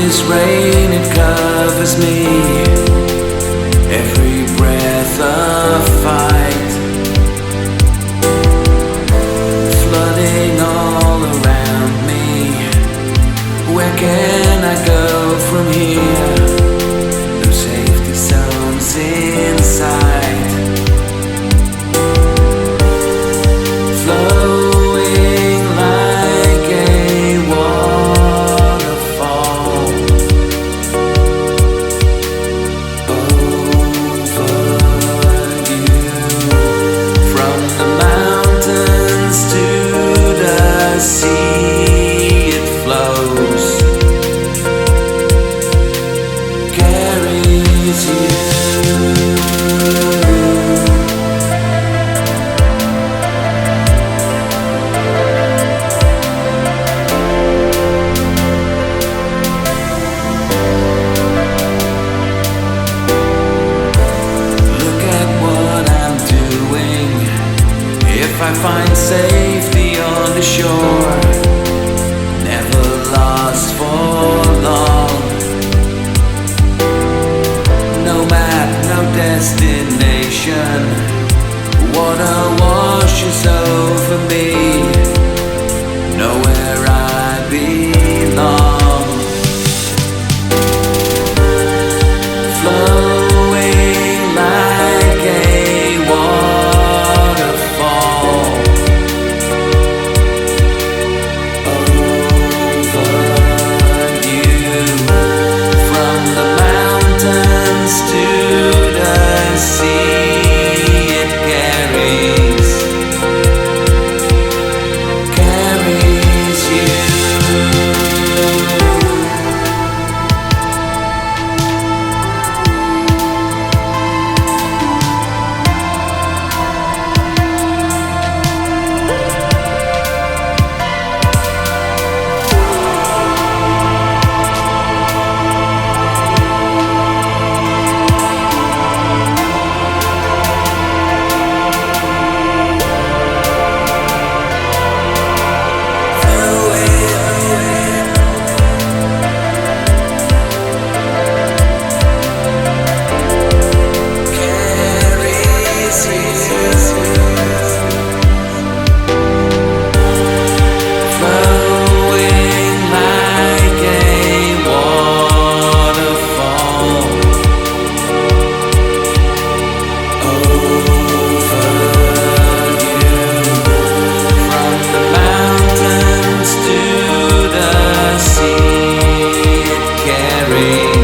this rain, it covers me. Every breath a fight, flooding all around me. Where can I go from here? No safety zones in sight. Flowing like a waterfall over you. From the mountains to the sea it flows, carries you. If I find safety on the shore, never lost for long. No map, no destination. Water washes over me. Nowhere I belong. Flowing like a waterfall over you. From the mountains to the sea it carries you. Carry